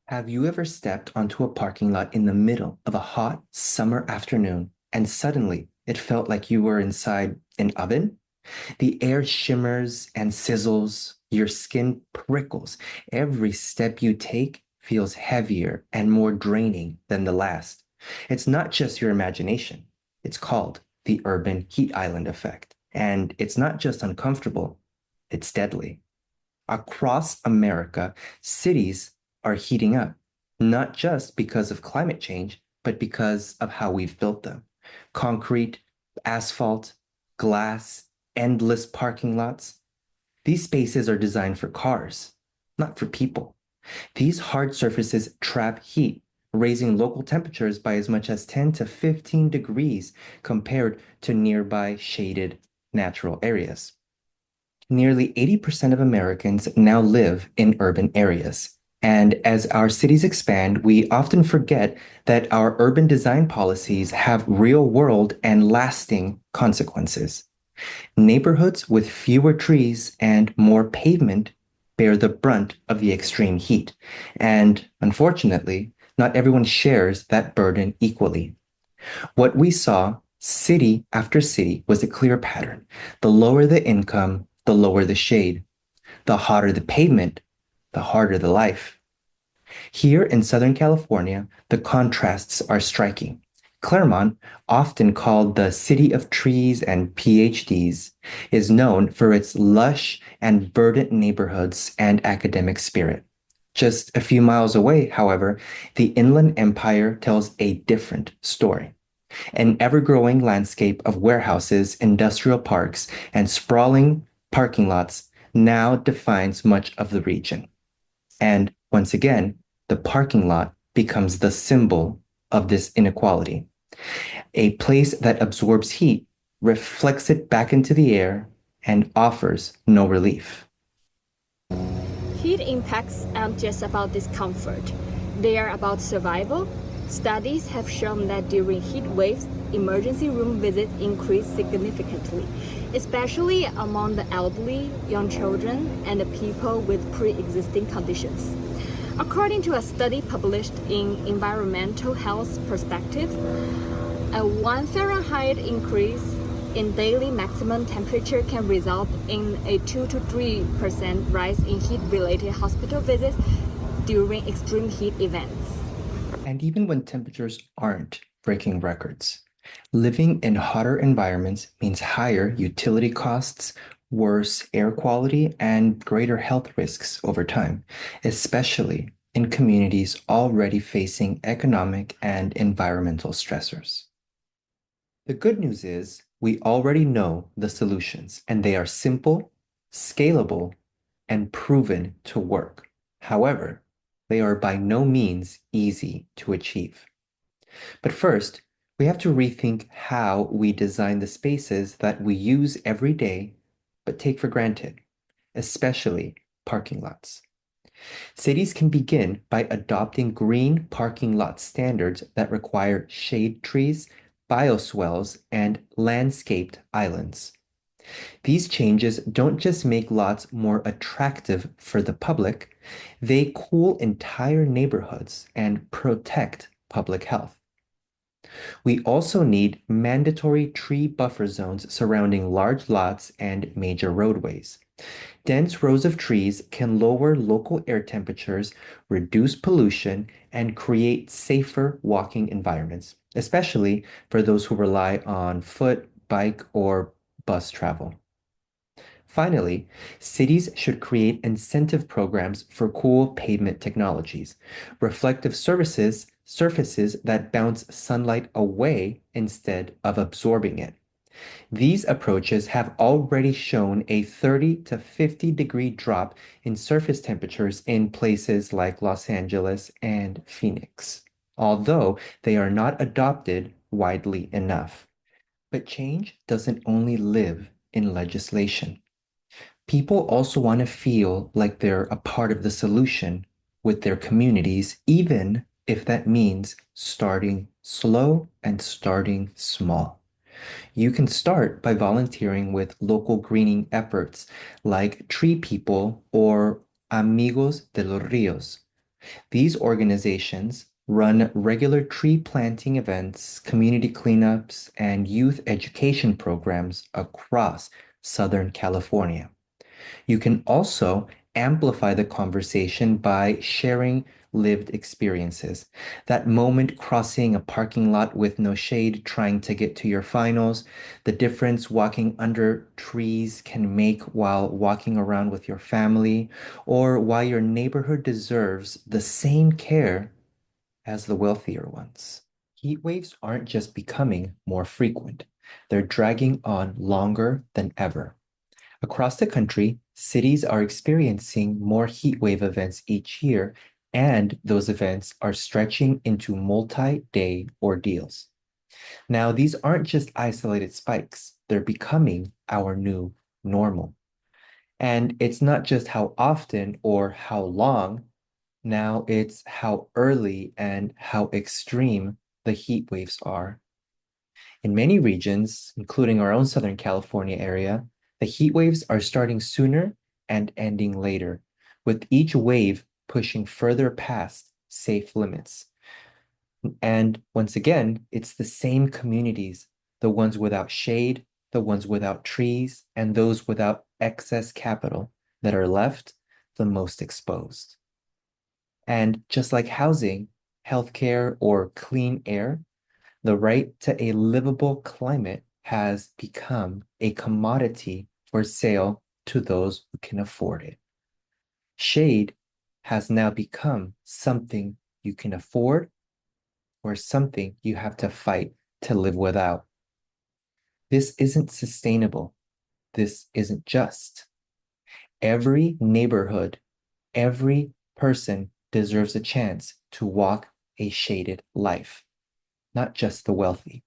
Have you ever stepped onto a parking lot in the middle of a hot summer afternoon and suddenly it felt like you were inside an oven? The air shimmers and sizzles, your skin prickles. Every step you take feels heavier and more draining than the last. It's not just your imagination, it's called the urban heat island effect. And it's not just uncomfortable, it's deadly. Across America, cities are heating up, not just because of climate change, but because of how we've built them. Concrete, asphalt, glass, endless parking lots. These spaces are designed for cars, not for people. These hard surfaces trap heat, raising local temperatures by as much as 10 to 15 degrees compared to nearby shaded natural areas. Nearly 80% of Americans now live in urban areas. And as our cities expand, we often forget that our urban design policies have real world and lasting consequences. Neighborhoods with fewer trees and more pavement bear the brunt of the extreme heat. And unfortunately, not everyone shares that burden equally. What we saw, city after city, was a clear pattern. The lower the income, the lower the shade. The hotter the pavement, the harder the life. Here in Southern California, the contrasts are striking. Claremont, often called the city of trees and PhDs, is known for its lush and verdant neighborhoods and academic spirit. Just a few miles away, however, the Inland Empire tells a different story. An ever-growing landscape of warehouses, industrial parks, and sprawling parking lots now defines much of the region. And once again, the parking lot becomes the symbol of this inequality. A place that absorbs heat, reflects it back into the air, and offers no relief. Heat impacts aren't just about discomfort, they are about survival. Studies have shown that during heat waves, emergency room visits increase significantly, especially among the elderly, young children, and the people with pre existing conditions. According to a study published in Environmental Health Perspective, a 1 Fahrenheit increase in daily maximum temperature can result in a 2 to 3% rise in heat-related hospital visits during extreme heat events. And even when temperatures aren't breaking records, living in hotter environments means higher utility costs, worse air quality, and greater health risks over time, especially in communities already facing economic and environmental stressors. The good news is we already know the solutions, and they are simple, scalable, and proven to work. However, they are by no means easy to achieve. But first, we have to rethink how we design the spaces that we use every day but take for granted, especially parking lots. Cities can begin by adopting green parking lot standards that require shade trees, bioswales, and landscaped islands. These changes don't just make lots more attractive for the public, they cool entire neighborhoods and protect public health. We also need mandatory tree buffer zones surrounding large lots and major roadways. Dense rows of trees can lower local air temperatures, reduce pollution, and create safer walking environments, especially for those who rely on foot, bike, or bus travel. Finally, cities should create incentive programs for cool pavement technologies, reflective surfaces that bounce sunlight away instead of absorbing it. These approaches have already shown a 30 to 50-degree drop in surface temperatures in places like Los Angeles and Phoenix, although they are not adopted widely enough. But change doesn't only live in legislation. People also want to feel like they're a part of the solution with their communities, even if that means starting slow and starting small. You can start by volunteering with local greening efforts like Tree People or Amigos de los Ríos. These organizations run regular tree planting events, community cleanups, and youth education programs across Southern California. You can also amplify the conversation by sharing lived experiences. That moment crossing a parking lot with no shade, trying to get to your finals, the difference walking under trees can make while walking around with your family, or why your neighborhood deserves the same care as the wealthier ones. Heat waves aren't just becoming more frequent, they're dragging on longer than ever. Across the country, cities are experiencing more heat wave events each year, and those events are stretching into multi-day ordeals. Now, these aren't just isolated spikes, they're becoming our new normal. And it's not just how often or how long, now it's how early and how extreme the heat waves are. In many regions, including our own Southern California area, the heat waves are starting sooner and ending later, with each wave pushing further past safe limits. And once again, it's the same communities, the ones without shade, the ones without trees, and those without excess capital that are left the most exposed. And just like housing, healthcare, or clean air, the right to a livable climate has become a commodity for sale to those who can afford it. Shade has now become something you can afford or something you have to fight to live without. This isn't sustainable. This isn't just. Every neighborhood, every person deserves a chance to walk a shaded life, not just the wealthy.